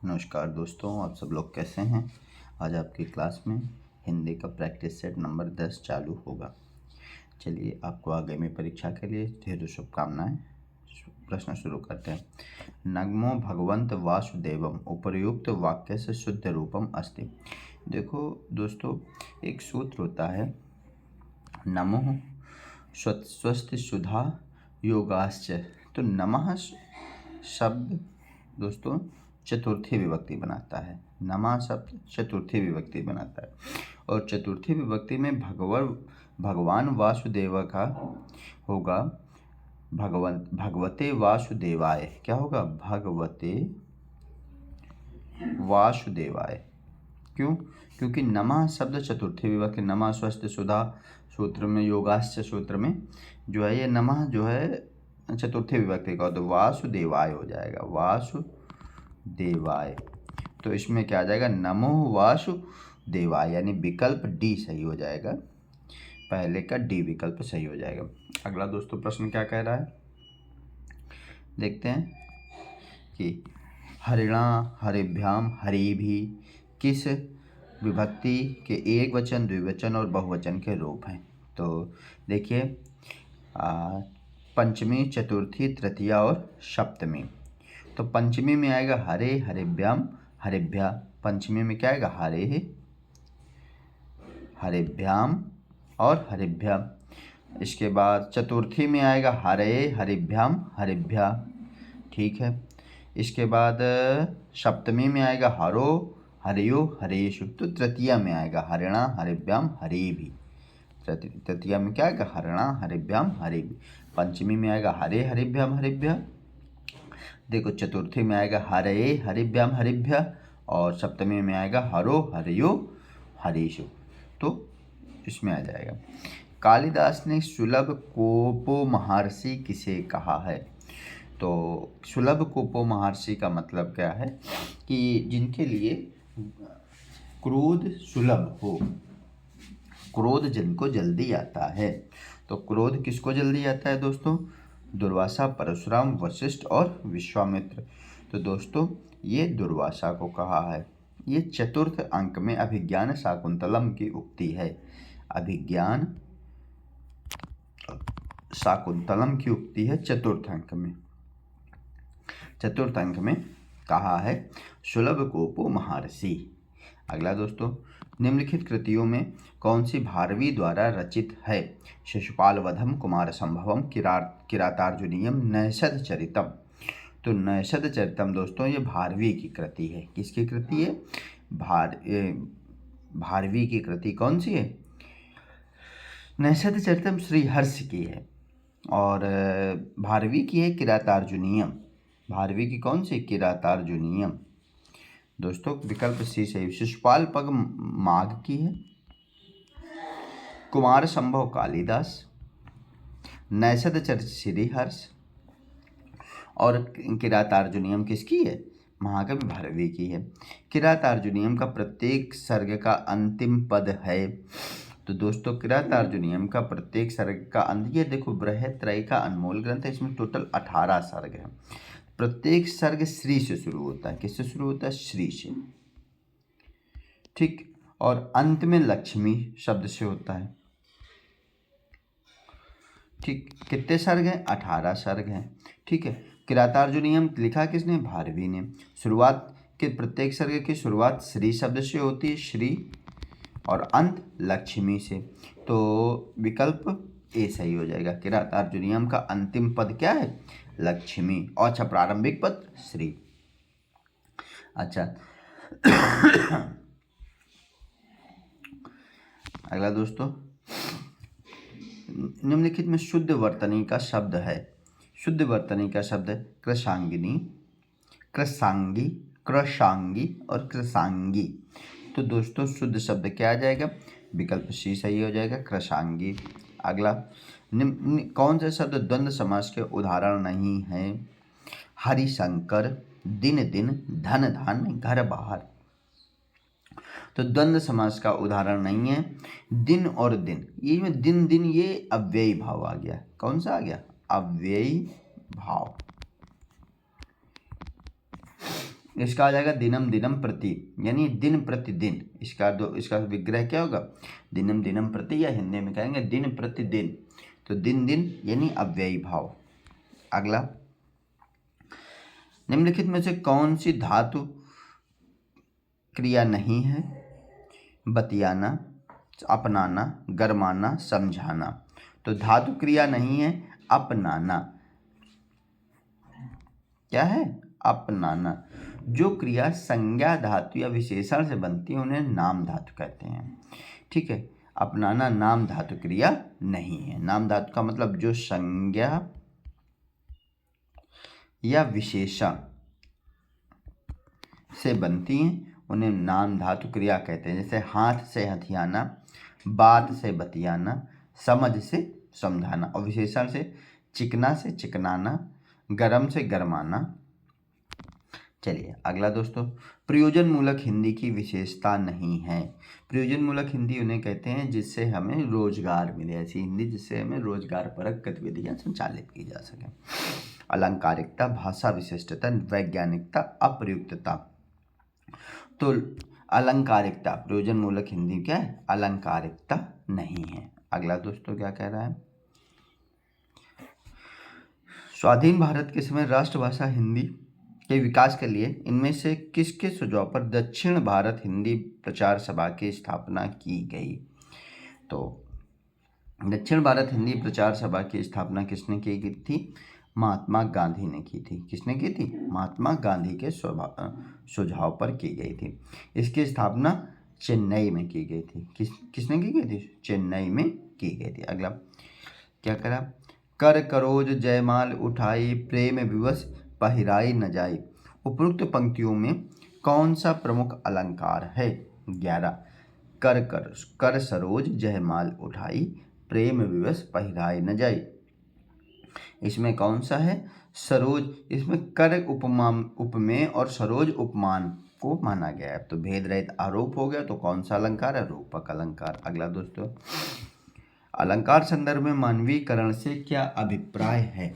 नमस्कार दोस्तों, आप सब लोग कैसे हैं। आज आपकी क्लास में हिंदी का प्रैक्टिस सेट नंबर 10 चालू होगा। चलिए, आपको आगामी परीक्षा के लिए ढेर शुभकामनाएं। प्रश्न शुरू करते हैं। नमो भगवंत वासुदेवम उपर्युक्त वाक्य से शुद्ध रूपम अस्ति। देखो दोस्तों, एक सूत्र होता है, नमो स्वस्ति सुधा योगाश्च। तो नमः शब्द दोस्तों चतुर्थी विभक्ति बनाता है। नमः शब्द चतुर्थी विभक्ति बनाता है और चतुर्थी विभक्ति में भगवान वासुदेव का होगा भगवते वासुदेवाय। क्या होगा? भगवते वासुदेवाय। क्यों? क्योंकि नमः शब्द चतुर्थी विभक्ति, नमः स्वस्ति सुधा सूत्र में, योगाश्च सूत्र में जो है ये नमः जो है चतुर्थी विभक्ति का, तो वासुदेवाय हो जाएगा, वासुदेवाय। तो इसमें क्या आ जाएगा? नमो वासुदेवाय, यानी विकल्प डी सही हो जाएगा। पहले का डी विकल्प सही हो जाएगा। अगला दोस्तों प्रश्न क्या कह रहा है, देखते हैं कि हरिणा हरिभ्याम हरि भी किस विभक्ति के एक वचन, द्विवचन और बहुवचन के रूप हैं। तो देखिए, पंचमी, चतुर्थी, तृतीया और सप्तमी। तो पंचमी में आएगा हरे हरिभ्याम हरिभ्या। पंचमी में क्या आएगा? हरे हरिभ्याम और हरिभ्या। इसके बाद चतुर्थी में आएगा हरे हरिभ्याम हरिभ्या। ठीक है। इसके बाद सप्तमी में आएगा हरो हरियो हरेशु। तो तृतीया में आएगा हरिणा हरिभ्याम हरि भी। तृतीया में क्या आएगा? हरिणा हरिभ्याम हरि भी। पंचमी में आएगा हरे हरिभ्याम हरिभ्या। देखो, चतुर्थी में आएगा हरे हरिभ्याम हरिभ्या और सप्तमी में आएगा हरो हरियो हरीशु। तो इसमें आ जाएगा। कालिदास ने सुलभ कोपो महर्षि किसे कहा है? तो सुलभ कोपो महर्षि का मतलब क्या है कि जिनके लिए क्रोध सुलभ हो, क्रोध जिनको जल्दी आता है। तो क्रोध किसको जल्दी आता है दोस्तों? दुर्वासा, परशुराम, वशिष्ठ और विश्वामित्र। तो दोस्तों ये दुर्वासा को कहा है। ये चतुर्थ अंक में अभिज्ञान शाकुंतलम की उक्ति है। अभिज्ञान शाकुंतलम की उक्ति है चतुर्थ अंक में। चतुर्थ अंक में कहा है सुलभ कोपो महर्षि। अगला दोस्तों, निम्नलिखित कृतियों में कौन सी भारवी द्वारा रचित है? शिशुपाल वधम, कुमार संभवम, किरातार्जुनीयम, नैषध चरितम। तो नैषध चरितम दोस्तों ये भारवी की कृति है। किसकी कृति है? भारवी की कृति कौन सी है? नैषध चरितम श्रीहर्ष की है। और भारवी की है किरातार्जुनीयम। भारवी की कौन सी? किरातार्जुनीयम। दोस्तों विकल्प सी सही। शिशुपाल पग माघ की है। कुमार संभव कालिदास। नैषध चरित श्रीहर्ष। और किरातार्जुनीयम किसकी है? महाकवि भारवी की है। किरातार्जुनीयम का प्रत्येक सर्ग का अंतिम पद है। तो दोस्तों किरातार्जुनीयम का प्रत्येक सर्ग का अंत, ये देखो बृहत्त्रयी का अनमोल ग्रंथ है, इसमें टोटल 18 सर्ग है। प्रत्येक सर्ग श्री से शुरू होता है। किससे शुरू होता है? श्री से। ठीक। और अंत में लक्ष्मी शब्द से होता है। ठीक। कितने सर्ग हैं? 18 सर्ग हैं। ठीक है। किरातार्जुनीयम लिखा किसने? भारवी ने। शुरुआत के प्रत्येक सर्ग की शुरुआत श्री शब्द से होती है, श्री, और अंत लक्ष्मी से। तो विकल्प ए सही हो जाएगा। किरातार्जुनीयम का अंतिम पद क्या है? लक्ष्मी। और अच्छा, प्रारंभिक पद श्री। अच्छा अगला दोस्तों, निम्नलिखित में शुद्ध वर्तनी का शब्द है। शुद्ध वर्तनी का शब्द कृशांगिनी, कृशांगी, कृशांगी और कृशांगी। तो दोस्तों शुद्ध शब्द क्या आ जाएगा? विकल्प सी सही हो जाएगा, कृशांगी। अगला, कौन सा शब्द द्वंद्व समास के उदाहरण नहीं है? हरिशंकर, दिन दिन, धन धान, घर बाहर। तो द्वंद्व समास का उदाहरण नहीं है। दिन और दिन, ये में दिन दिन ये अव्ययी भाव आ गया। कौन सा आ गया? अव्ययी भाव। इसका आ जाएगा दिनम दिनम प्रति, यानी दिन प्रतिदिन। इसका विग्रह क्या होगा, दिनम दिनम प्रति, या हिंदी में कहेंगे दिन प्रतिदिन। तो दिन दिन यानी अव्ययी भाव। अगला, निम्नलिखित में से कौन सी धातु क्रिया नहीं है? बतियाना, अपनाना, गरमाना, समझाना। तो धातु क्रिया नहीं है अपनाना। क्या है? अपनाना। जो क्रिया संज्ञा धातु या विशेषण से बनती है उन्हें नाम धातु कहते हैं। ठीक है, अपनाना नाम धातु क्रिया नहीं है। नाम धातु का मतलब जो संज्ञा या विशेषण से बनती हैं उन्हें नाम धातु क्रिया कहते हैं। जैसे हाथ से हथियाना, बात से बतियाना, समझ से समझाना, और विशेषण से चिकना से चिकनाना, गरम से गरमाना। चलिए अगला दोस्तों, प्रयोजन मूलक हिंदी की विशेषता नहीं है। प्रयोजन मूलक हिंदी उन्हें कहते हैं जिससे हमें रोजगार मिले, ऐसी हिंदी जिससे हमें रोजगार परक गतिविधियां संचालित की जा सके। अलंकारिकता, भाषा विशिष्टता, वैज्ञानिकता, अप्रयुक्तता। तो अलंकारिकता प्रयोजन मूलक हिंदी क्या है? अलंकारिकता नहीं है। अगला दोस्तों क्या कह रहा है, स्वाधीन भारत के समय राष्ट्रभाषा हिंदी के विकास के लिए इनमें से किसके सुझाव पर दक्षिण भारत हिंदी प्रचार सभा की स्थापना की गई? तो दक्षिण भारत हिंदी प्रचार सभा की स्थापना किसने की गई थी? महात्मा गांधी ने की थी। किसने की थी? महात्मा गांधी के सुझाव पर की गई थी। इसकी स्थापना चेन्नई में की गई थी। किसने की गई थी? चेन्नई में की गई थी। अगला क्या करा, कर करोज जयमाल उठाई, प्रेम विवश पहिराई न जाई। उपरोक्त पंक्तियों में कौन सा प्रमुख अलंकार है? 11, कर सरोज जयमाल उठाई, प्रेम विवश पहिराई न जाई। इसमें कौन सा है? सरोज। इसमें कर उपमेय और सरोज उपमान को माना गया है। तो भेद रहित आरोप हो गया, तो कौन सा अलंकार है? रूपक अलंकार। अगला दोस्तों, अलंकार संदर्भ में मानवीकरण से क्या अभिप्राय है?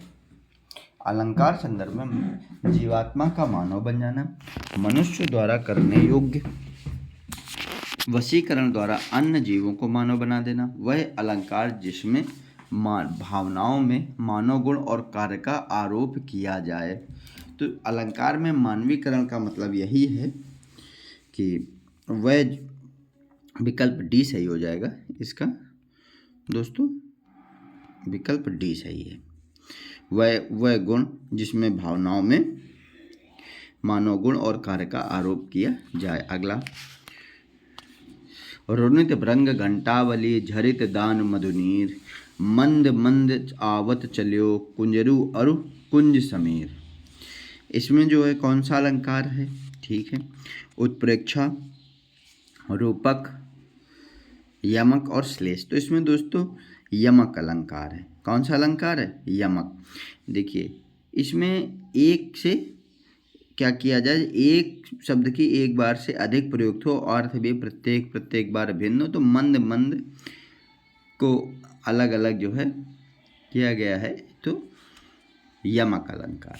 अलंकार संदर्भ में जीवात्मा का मानव बन जाना, मनुष्य द्वारा करने योग्य वशीकरण द्वारा अन्य जीवों को मानव बना देना, वह अलंकार जिसमें भावनाओं में मानव गुण और कार्य का आरोप किया जाए। तो अलंकार में मानवीकरण का मतलब यही है कि वह, विकल्प डी सही हो जाएगा इसका दोस्तों, विकल्प डी सही है। वह गुण जिसमें भावनाओं में मानव गुण और कार्य का आरोप किया जाए। अगला, रुनित भृंग घंटावली, झरित दान मधुनीर, मंद मंद आवत चलियो, कुंजरू अरु कुंज समीर। इसमें जो है कौन सा अलंकार है? ठीक है, उत्प्रेक्षा, रूपक, यमक और श्लेष। तो इसमें दोस्तों यमक अलंकार है। कौन सा अलंकार है? यमक। देखिए इसमें एक से क्या किया जाए, एक शब्द की एक बार से अधिक प्रयुक्त हो, अर्थ भी प्रत्येक बार भिन्न हो, तो मंद मंद को अलग अलग जो है किया गया है, तो यमक अलंकार।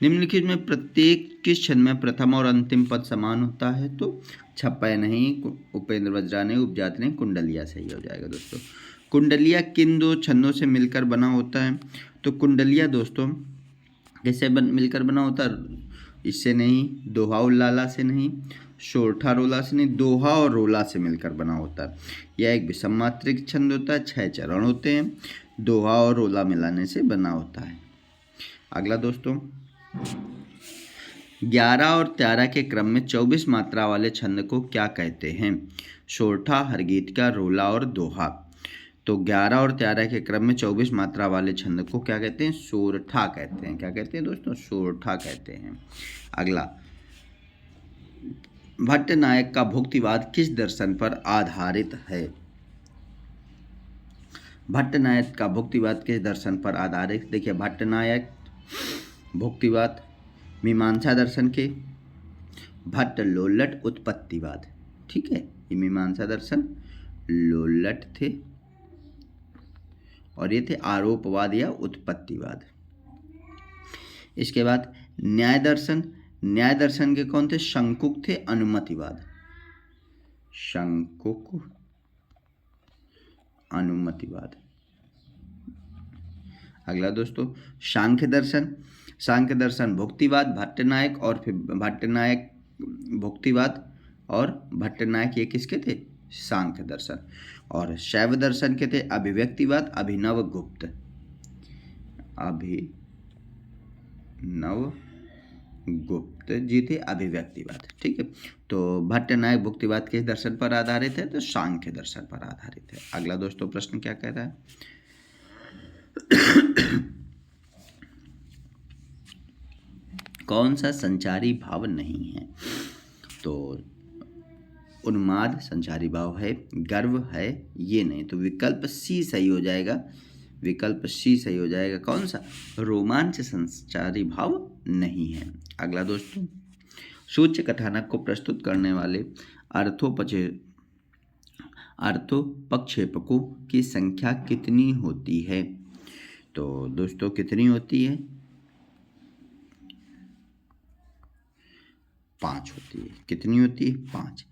निम्नलिखित में प्रत्येक किस छंद में प्रथम और अंतिम पद समान होता है? तो छप्पय नहीं, उपेंद्र वज्रा नहीं, उपजाति नहीं, कुंडलिया सही हो जाएगा दोस्तों। कुंडलिया किन दो छंदों से मिलकर बना होता है? तो कुंडलिया दोस्तों कैसे मिलकर बना होता है? इससे नहीं, दोहा और लाला से नहीं, सोरठा रोला से नहीं, दोहा और रोला से मिलकर बना होता है। यह एक विषम मात्रिक छंद होता है, 6 चरण होते हैं, दोहा और रोला मिलाने से बना होता है। अगला दोस्तों, 11 और 13 के क्रम में 24 मात्रा वाले छंद को क्या कहते हैं? सोरठा, हरगीतिका, रोला और दोहा। तो 11 और 13 के क्रम में 24 मात्रा वाले छंद को क्या कहते हैं? सोरठा कहते हैं। क्या कहते हैं दोस्तों? सोरठा कहते हैं। अगला, भट्ट नायक का भुक्तिवाद किस दर्शन पर आधारित है? भट्ट नायक का भुक्तिवाद किस दर्शन पर आधारित? देखिए भट्ट नायक भुक्तिवाद मीमांसा दर्शन के, भट्ट लोल्लट उत्पत्तिवाद। ठीक है, ये मीमांसा दर्शन लोल्लट थे और ये थे आरोपवाद या उत्पत्तिवाद। इसके बाद न्याय दर्शन न्याय दर्शन के कौन थे? शंकुक थे। अनुमतिवाद, शंकुक अनुमतिवाद। अगला दोस्तों सांख्य दर्शन, सांख्य दर्शन भुक्तिवाद, भट्टनायक और फिर भट्टनायक भुक्तिवाद और भट्टनायक ये किसके थे? सांख्य दर्शन। और शैव दर्शन के थे अभिव्यक्तिवाद, अभिनव गुप्त, अभिनव गुप्त जी थे अभिव्यक्तिवाद। ठीक है, तो भट्टनायक भुक्तिवाद किस दर्शन पर आधारित है? तो सांख्य दर्शन पर आधारित है। अगला दोस्तों प्रश्न क्या कह रहा है? कौन सा संचारी भाव नहीं है? तो उन्माद संचारी भाव है, गर्व है, ये नहीं। तो विकल्प सी सही हो जाएगा, विकल्प सी सही हो जाएगा। कौन सा? रोमांच संचारी भाव नहीं है। अगला दोस्तों सूच्य कथानक को प्रस्तुत करने वाले अर्थोपक्षेपकों की संख्या कितनी होती है? तो दोस्तों कितनी होती है? 5 होती है। कितनी होती है? 5।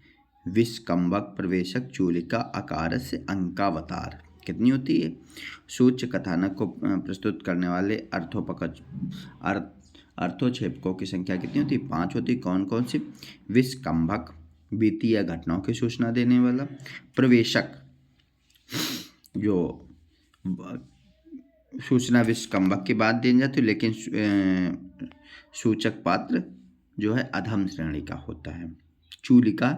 विस्कंभक, प्रवेशक, चूलिका, अकारस्य, अंकावतार। कितनी होती है? सूच्य कथानक को प्रस्तुत करने वाले अर्थोक्षेपकों की संख्या कितनी होती है? 5 होती है। कौन कौन सी? विस्कंभक, बीती घटनाओं की सूचना देने वाला। प्रवेशक, जो सूचना विस्कंभक के बाद दी जाती है, लेकिन सूचक पात्र जो है अधम श्रेणी का होता है। चूलिका,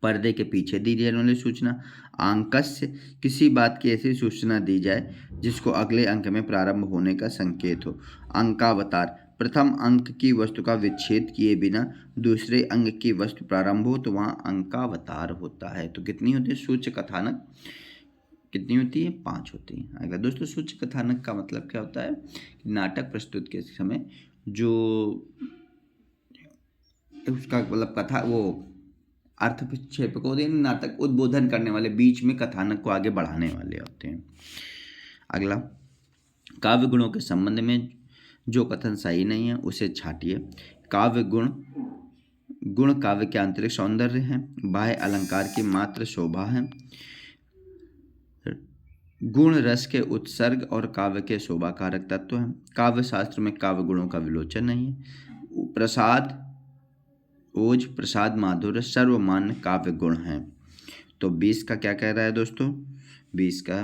पर्दे के पीछे दी जाने वाली सूचना। आंकस्य, किसी बात की ऐसी सूचना दी जाए जिसको अगले अंक में प्रारंभ होने का संकेत हो। अंकावतार, प्रथम अंक की वस्तु का विच्छेद किए बिना दूसरे अंक की वस्तु प्रारंभ हो तो वहाँ अंकावतार होता है। तो कितनी होती है सूच्य कथानक? कितनी होती है? 5 होती है। अगला दोस्तों सूच्य कथानक का मतलब क्या होता है? नाटक प्रस्तुत के समय जो उसका मतलब कथा वो अर्थक्षेपकों नाटक उद्बोधन करने वाले, बीच में कथानक को आगे बढ़ाने वाले होते हैं। अगला काव्य गुणों के संबंध में जो कथन सही नहीं है उसे छाटिए। काव्य गुण काव्य के आंतरिक सौंदर्य है, बाह्य अलंकार की मात्र शोभा है। गुण रस के उत्सर्ग और काव्य के शोभा कारक तत्व हैं। काव्य शास्त्र में काव्य गुणों का विलोचन नहीं है। प्रसाद, ओज, प्रसाद, माधुर्य सर्वमान्य काव्य गुण हैं। तो 20 का क्या कह रहा है दोस्तों? 20 का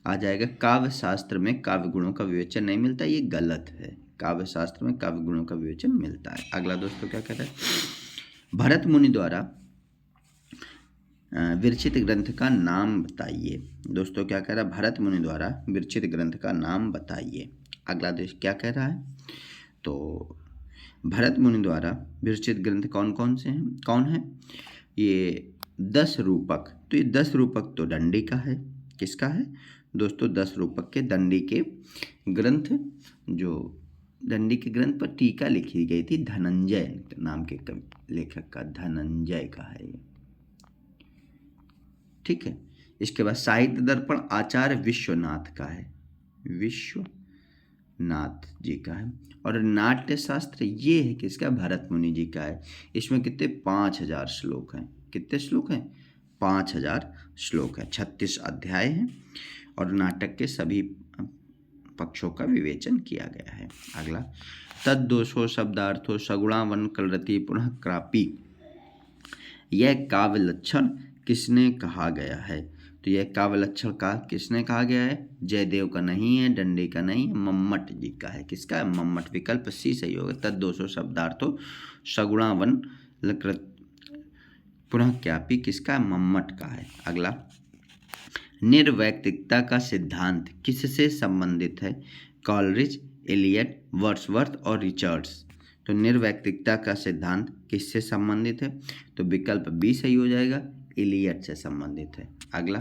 आ जाएगा काव्य शास्त्र में काव्य गुणों का विवेचन नहीं मिलता, ये गलत है। काव्य शास्त्र में काव्य गुणों का विवेचन मिलता है। अगला दोस्तों क्या कह रहा है? भरत मुनि द्वारा विरचित ग्रंथ का नाम बताइए। दोस्तों क्या कह रहा है? भरत मुनि द्वारा विरचित ग्रंथ का नाम बताइए। अगला देश क्या कह रहा है? तो भरत मुनि द्वारा विरचित ग्रंथ कौन कौन से हैं? कौन है? ये 10 रूपक। तो ये 10 रूपक तो दंडी का है। किसका है दोस्तों? 10 रूपक के दंडी के ग्रंथ, जो दंडी के ग्रंथ पर टीका लिखी गई थी धनंजय नाम के लेखक का, धनंजय का है ये। ठीक है, इसके बाद साहित्य दर्पण आचार्य विश्वनाथ का है, विश्वनाथ जी का है। और नाट्य शास्त्र ये है किसका? भरत मुनि जी का है। इसमें कितने? 5000 श्लोक हैं। कितने श्लोक हैं? 5000 श्लोक है। 36 अध्याय हैं और नाटक के सभी पक्षों का विवेचन किया गया है। अगला तद्दोषो शब्दार्थो सगुणावन कलरति पुनः क्रापी, यह काव्य लक्षण किसने कहा गया है? तो यह काव्य लक्षण का किसने कहा गया है? जयदेव का नहीं है, दंडी का नहीं है, मम्मट जी का है। किसका है? मम्मट। विकल्प सी सही होगा। तद्दोषो शब्दार्थो सगुणावन पुनः क्रापी किसका है? मम्मट का है। अगला निर्वैयक्तिकता का सिद्धांत किससे संबंधित है? कॉलरिज, एलियट, वर्ड्सवर्थ और रिचर्ड्स। तो निर्वैयक्तिकता का सिद्धांत किससे संबंधित है? तो विकल्प बी सही हो जाएगा, एलियट से संबंधित है। अगला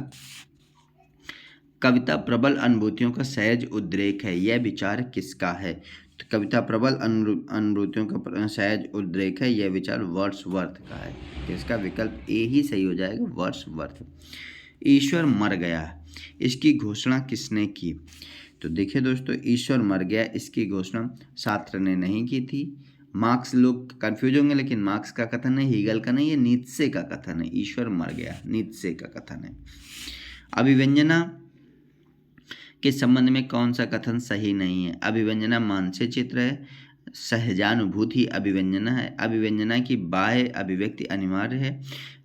कविता प्रबल अनुभूतियों का सहज उद्रेक है, यह विचार किसका है? तो कविता प्रबल अनुभूतियों का सहज उद्रेक है, यह विचार वर्ड्सवर्थ का है। किसका? विकल्प ए ही सही हो जाएगा, वर्ड्सवर्थ। ईश्वर मर गया, इसकी घोषणा किसने की? तो देखिए दोस्तों, ईश्वर मर गया इसकी घोषणा सार्त्र ने नहीं की थी मार्क्स लोग कंफ्यूज होंगे, लेकिन मार्क्स का कथन है, हीगल का नहीं है, नीत्शे का कथन है, ईश्वर मर गया, नीत्शे का कथन है। अभिव्यंजना के संबंध में कौन सा कथन सही नहीं है? अभिव्यंजना मानसिक चित्र है, सहजानुभूति अभिव्यंजना है, अभिव्यंजना की बाह्य अभिव्यक्ति अनिवार्य है,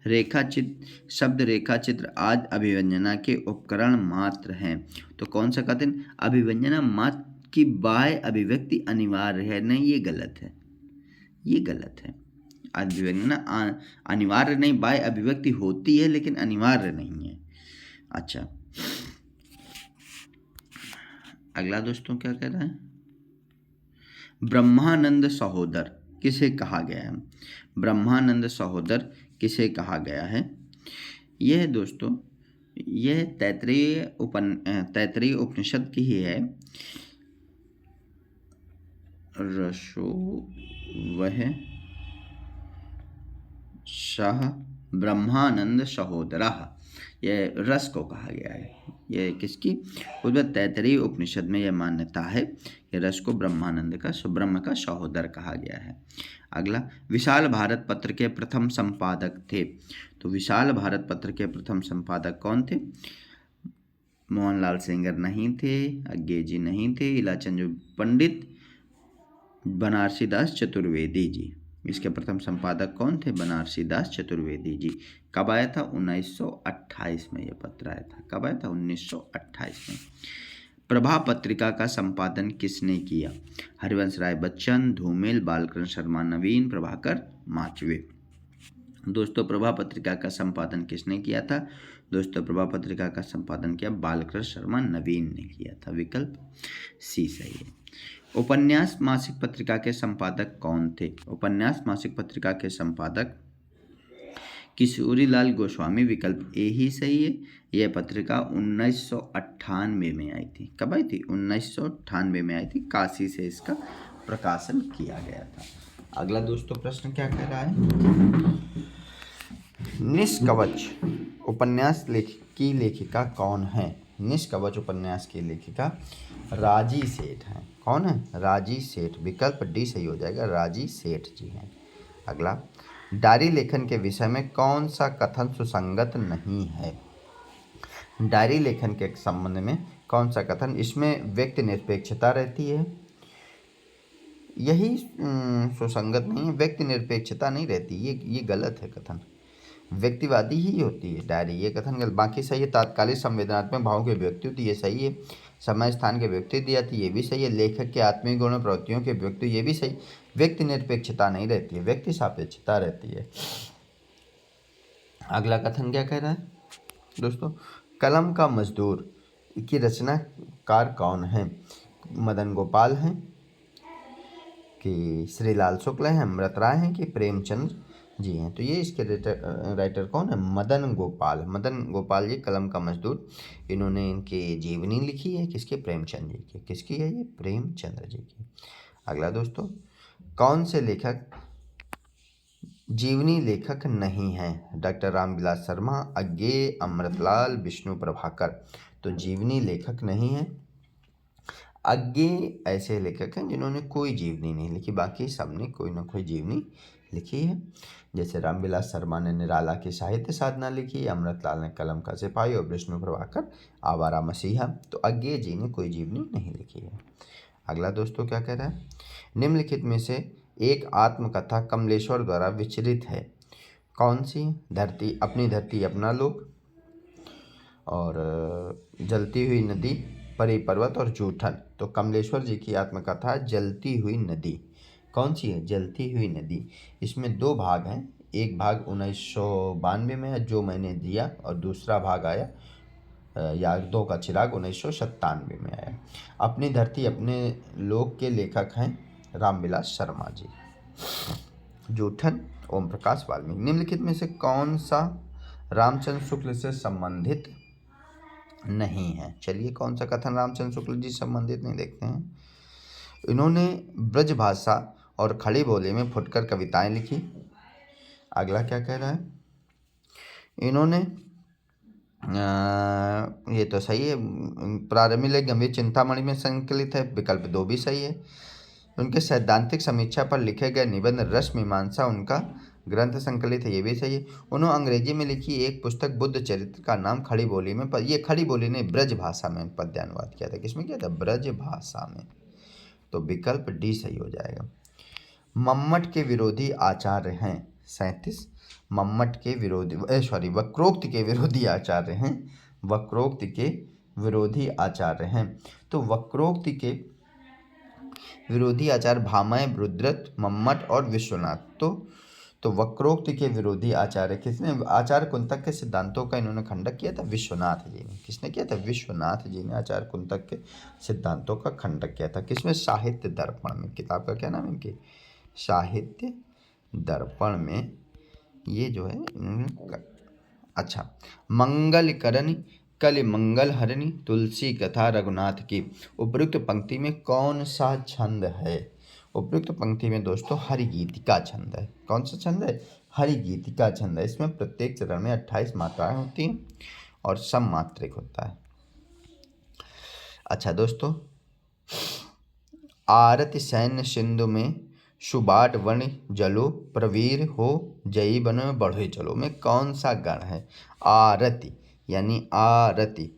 रेखा चित्र शब्द रेखा चित्र आज अभिव्यंजना के उपकरण मात्र हैं। तो कौन सा कथन? अभिव्यंजना मात्र की बाह्य अभिव्यक्ति अनिवार्य है, नहीं, ये गलत है, ये गलत है। अभिव्यंजना अनिवार्य नहीं, बाह्य अभिव्यक्ति होती है लेकिन अनिवार्य नहीं है। अच्छा, अगला दोस्तों क्या कह रहा है? ब्रह्मानंद सहोदर किसे कहा गया है? ब्रह्मानंद सहोदर किसे कहा गया है? यह दोस्तों यह तैत्तरीय उपनिषद की ही है। रसो वह सह ब्रह्मानंद सहोदरः, यह रस को कहा गया है। यह किसकी? उधर तैत्तरीय उपनिषद में यह मान्यता है कि रस को ब्रह्मानंद का ब्रह्म का सहोदर कहा गया है। अगला, विशाल भारत पत्र के प्रथम संपादक थे। तो विशाल भारत पत्र के प्रथम संपादक कौन थे? मोहनलाल सेंगर नहीं थे, अज्ञे जी नहीं थे, इलाचंद पंडित, बनारसी दास चतुर्वेदी जी। इसके प्रथम संपादक कौन थे? बनारसी दास चतुर्वेदी जी। कब आया था? 1928 में यह पत्र आया था। कब आया था? 1928 में। प्रभा पत्रिका का संपादन किसने किया? हरिवंश राय बच्चन, धूमिल, बालकृष्ण शर्मा नवीन, प्रभाकर माचवे। दोस्तों, प्रभा पत्रिका का संपादन किसने किया था? दोस्तों, प्रभा पत्रिका का संपादन किया बालकृष्ण शर्मा नवीन ने किया था। विकल्प सी सही है। उपन्यास मासिक पत्रिका के संपादक कौन थे? उपन्यास मासिक पत्रिका के संपादक किशोरीलाल गोस्वामी। विकल्प ए ही सही है। यह पत्रिका 1998 में आई थी। कब आई थी? 1998 में आई थी। काशी से इसका प्रकाशन किया गया था। अगला दोस्तों प्रश्न क्या कह रहा है? निष्कवच उपन्यास की लेखिका कौन है? निष्कवच उपन्यास की लेखिका राजी सेठ हैं। कौन है? राजी सेठ। विकल्प डी सही हो जाएगा, राजी सेठ जी हैं। अगला, डायरी लेखन के विषय में कौन सा कथन सुसंगत नहीं है? डायरी लेखन के संबंध में कौन सा कथन? इसमें व्यक्ति निरपेक्षता रहती है, यही सुसंगत नहीं है। व्यक्ति निरपेक्षता नहीं रहती, ये गलत है कथन, व्यक्तिवादी ही होती है डायरी, ये कथन गलत। बाकी सही है। तात्कालिक संवेदनात्मक भावों की व्यक्ति होती है, ये सही है। समय स्थान के व्यक्ति दी जाती है, ये भी सही है। लेखक के आत्मिक गुण प्रवृत्तियों के व्यक्ति, ये भी सही। व्यक्ति निरपेक्षता नहीं रहती है, व्यक्ति सापेक्षता रहती है। अगला कथन क्या कह रहा है दोस्तों? कलम का मजदूर की रचनाकार कौन है? मदन गोपाल हैं कि श्रीलाल शुक्ल हैं, अमृत राय हैं कि प्रेमचंद जी हैं? तो ये इसके राइटर कौन है? मदन गोपाल। मदन गोपाल जी कलम का मजदूर, इन्होंने इनकी जीवनी लिखी है। किसकी? प्रेमचंद जी की। किसकी है ये? प्रेमचंद्र जी की। अगला दोस्तों, कौन से लेखक जीवनी लेखक नहीं हैं? डॉक्टर रामविलास शर्मा, अज्ञे, अमृतलाल, विष्णु प्रभाकर। तो जीवनी लेखक नहीं है। अज्ञे ऐसे लेखक हैं जिन्होंने कोई जीवनी नहीं लिखी, बाकी सबने कोई ना कोई जीवनी लिखी है। जैसे रामविलास शर्मा ने निराला की साहित्य साधना लिखी, अमृतलाल ने कलम का सिपाही और विष्णु प्रभाकर आवारा मसीहा। तो अज्ञे जी ने कोई जीवनी नहीं लिखी है। अगला दोस्तों क्या कह रहा है? निम्नलिखित में से एक आत्मकथा कमलेश्वर द्वारा विचरित है। कौन सी? धरती, अपनी धरती अपना लोक, और जलती हुई नदी, परी पर्वत और जूठन। तो कमलेश्वर जी की आत्मकथा जलती हुई नदी। कौन सी है? जलती हुई नदी। इसमें दो भाग हैं, एक भाग 1992 में है जो मैंने दिया, और दूसरा भाग आया यादों का चिराग 1997 में आया। अपनी धरती अपने लोक के लेखक हैं रामविलास शर्मा जी। जूठन ओम प्रकाश वाल्मीकि। निम्नलिखित में से कौन सा रामचंद्र शुक्ल से संबंधित नहीं है? चलिए, कौन सा कथन रामचंद्र शुक्ल जी संबंधित नहीं, देखते हैं। इन्होंने ब्रज भाषा और खड़ी बोली में फुटकर कविताएं लिखी। अगला क्या कह रहा है? इन्होंने ये तो सही है, प्रारंभिक गंभीर चिंतामणि में संकलित है। विकल्प दो भी सही है। उनके सैद्धांतिक समीक्षा पर लिखे गए निबंध रस मीमांसा उनका ग्रंथ संकलित है, ये भी सही है। उन्होंने अंग्रेजी में लिखी एक पुस्तक बुद्ध चरित्र का नाम खड़ी बोली में ये खड़ी बोली ने ब्रज भाषा में पद्यानुवाद किया था। किसमें किया था? ब्रज भाषा में। तो विकल्प डी सही हो जाएगा। मम्मट के विरोधी आचार्य हैं 37। मम्मट के विरोधी वक्रोक्ति के विरोधी आचार्य हैं। वक्रोक्ति के विरोधी आचार्य हैं। तो वक्रोक्ति के विरोधी आचार्य भामय, रुद्रत, मम्मट और विश्वनाथ। तो वक्रोक्ति के विरोधी आचार्य किसने? आचार्य कुंतक के सिद्धांतों का इन्होंने खंडन किया था विश्वनाथ जी ने। किसने किया था? विश्वनाथ जी ने आचार्य कुंतक के सिद्धांतों का खंडन किया था। किसमें? साहित्य दर्पण में। किताब का क्या नाम है इनकी? साहित्य दर्पण में ये जो है। अच्छा, मंगलकरणी कलि मंगल हरणी तुलसी कथा रघुनाथ की उपयुक्त पंक्ति में कौन सा छंद है? उपयुक्त पंक्ति में दोस्तों हरिगीतिका छंद है। कौन सा छंद है? हरिगीतिका छंद है। इसमें प्रत्येक चरण में 28 मात्राएं होती हैं और सममात्रिक होता है। अच्छा दोस्तों, आरति सैन्य सिंधु में सुबाट वन जलो प्रवीर हो जयी बन बढ़े चलो में कौन सा गण है? आरति यानी आरति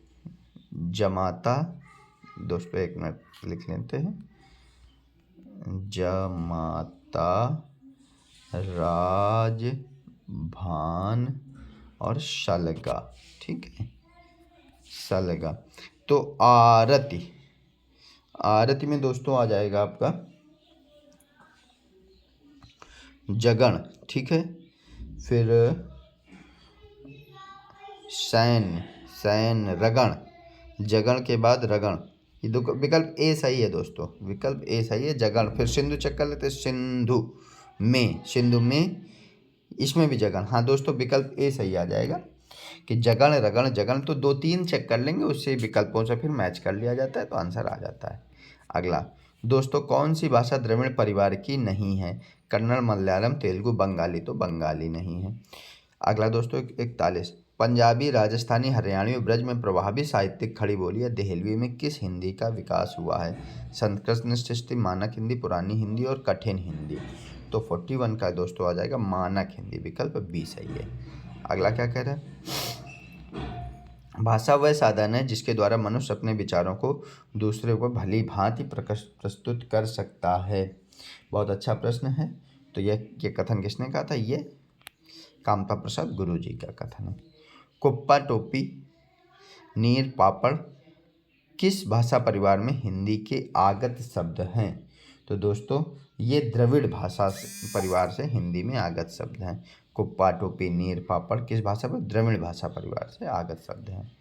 जमाता, दोस्तों एक मिनट लिख लेते हैं, जमाता, राज, भान और शलगा। ठीक है, शलगा। तो आरति, आरति में दोस्तों आ जाएगा आपका जगण। ठीक है, फिर सैन्य, सैन्य रगण, जगण के बाद रगण। ये दो विकल्प ए सही है दोस्तों, विकल्प ए सही है जगण। फिर सिंधु चेक कर लेते हैं, सिंधु में, सिंधु में इसमें भी जगण। हाँ दोस्तों, विकल्प ए सही आ जाएगा कि जगण रगण जगण। तो 2-3 चेक कर लेंगे, उससे विकल्पों से फिर मैच कर लिया जाता है तो आंसर आ जाता है। अगला दोस्तों, कौन सी भाषा द्रविड़ परिवार की नहीं है? कन्नड़, मलयालम, तेलुगु, बंगाली। तो बंगाली नहीं है। अगला दोस्तों 41, पंजाबी, राजस्थानी, हरियाणवी, ब्रज में प्रभावी साहित्यिक खड़ी बोली या देहलवी में किस हिंदी का विकास हुआ है? संस्कृत, मानक हिंदी, पुरानी हिंदी और कठिन हिंदी। तो 41 का दोस्तों आ जाएगा मानक हिंदी, विकल्प बी सही है। अगला क्या कह रहा है? भाषा वह साधन है जिसके द्वारा मनुष्य अपने विचारों को दूसरे को भली भांति प्रस्तुत कर सकता है। बहुत अच्छा प्रश्न है। तो ये कथन किसने कहा था? ये कामता प्रसाद गुरु जी का कथन है। कुप्पा, टोपी, नीर, पापड़ किस भाषा परिवार में हिंदी के आगत शब्द हैं? तो दोस्तों ये द्रविड़ भाषा परिवार से हिंदी में आगत शब्द हैं। कुप्पा, टोपी, नीर, पापड़ किस भाषा पर? द्रविड़ भाषा परिवार से आगत शब्द हैं।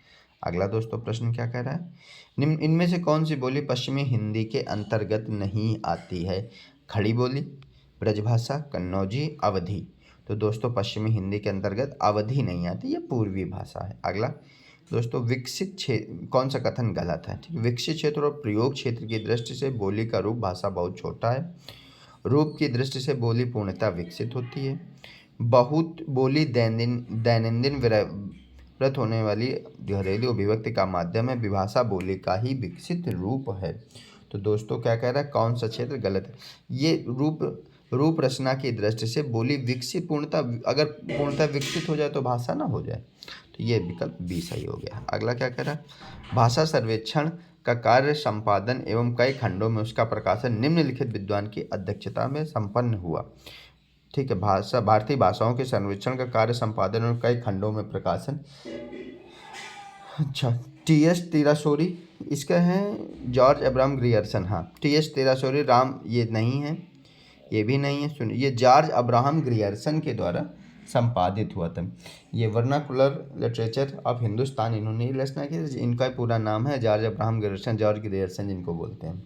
अगला दोस्तों प्रश्न क्या कह रहा है? निम्न इनमें से कौन सी बोली पश्चिमी हिंदी के अंतर्गत नहीं आती है? खड़ी बोली, ब्रजभाषा, कन्नौजी, अवधी। तो दोस्तों पश्चिमी हिंदी के अंतर्गत अवधी नहीं आती, ये पूर्वी भाषा है। अगला दोस्तों, विकसित क्षेत्र, कौन सा कथन गलत है? ठीक, विकसित क्षेत्र और प्रयोग क्षेत्र की दृष्टि से बोली का रूप भाषा बहुत छोटा है। रूप की दृष्टि से बोली पूर्णतः विकसित होती है। बहुत बोली दैनंदिन व्रत होने वाली घरेलू अभिव्यक्ति का माध्यम है। विभाषा बोली का ही विकसित रूप है। तो दोस्तों क्या कह रहा है? कौन सा क्षेत्र गलत है? ये रूप रचना की दृष्टि से बोली विकसित, पूर्णतः अगर पूर्णतः विकसित हो जाए तो भाषा ना हो जाए। तो ये विकल्प बी सही हो गया। अगला क्या कह रहा है? भाषा सर्वेक्षण का कार्य संपादन एवं कई खंडों में उसका प्रकाशन निम्नलिखित विद्वान की अध्यक्षता में संपन्न हुआ। ठीक है, भारतीय भाषाओं के सर्वेक्षण का कार्य संपादन और कई खंडों में प्रकाशन। अच्छा, टी.एस. तिरासोरी, इसका है जॉर्ज अब्राहम ग्रियर्सन। हाँ, टी.एस. तिरासोरी राम, ये नहीं है, ये भी नहीं है। सुनिए, ये जॉर्ज अब्राहम ग्रियर्सन के द्वारा संपादित हुआ था। ये वर्नाकुलर लिटरेचर ऑफ हिंदुस्तान इन्होंने रचना की। इनका पूरा नाम है George Abraham Grierson, George Grierson जिनको बोलते हैं।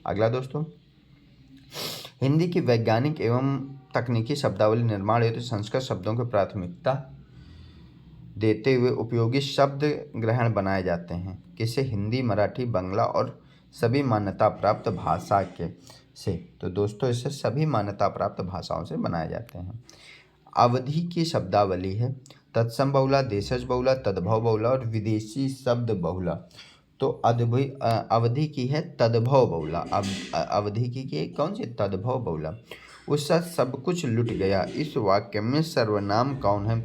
अगला दोस्तों, हिंदी की वैज्ञानिक एवं तकनीकी शब्दावली निर्माण हेतु संस्कृत शब्दों को प्राथमिकता देते हुए उपयोगी शब्द ग्रहण बनाए जाते हैं। किसे? हिंदी, मराठी, बांग्ला और सभी मान्यता प्राप्त भाषा के से। तो दोस्तों इसे सभी मान्यता प्राप्त भाषाओं से बनाए जाते हैं। अवधि की शब्दावली है तत्सम बहुला, देशज बहुला, तद्भव बहुला और विदेशी शब्द बहुला। तो अवधि की है तद्भव बहुला। अब अवधि की है कौन सी? तद्भव बहुला। उसका सब कुछ लुट गया। इस वाक्य में सर्वनाम कौन है?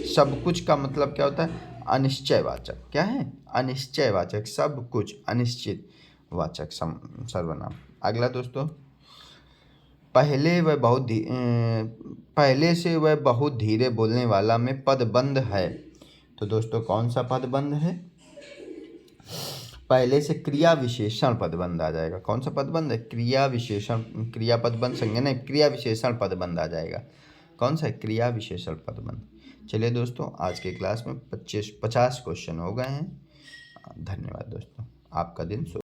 सब कुछ का मतलब क्या होता है? अनिश्चयवाचक। क्या है? अनिश्चयवाचक। सब कुछ अनिश्चित वाचक सर्वनाम। अगला दोस्तों, पहले से वह बहुत धीरे बोलने वाला में पदबंध है। तो दोस्तों कौन सा पदबंध है? पहले से क्रिया विशेषण पदबंध आ जाएगा। कौन सा पदबंध है? क्रिया विशेषण। क्रिया पदबंध संज्ञा नहीं, क्रिया विशेषण पदबंध आ जाएगा। कौन सा है? क्रिया विशेषण पदबंध। चलिए दोस्तों, आज के क्लास में 50 क्वेश्चन हो गए हैं। धन्यवाद दोस्तों, आपका दिन शुभ।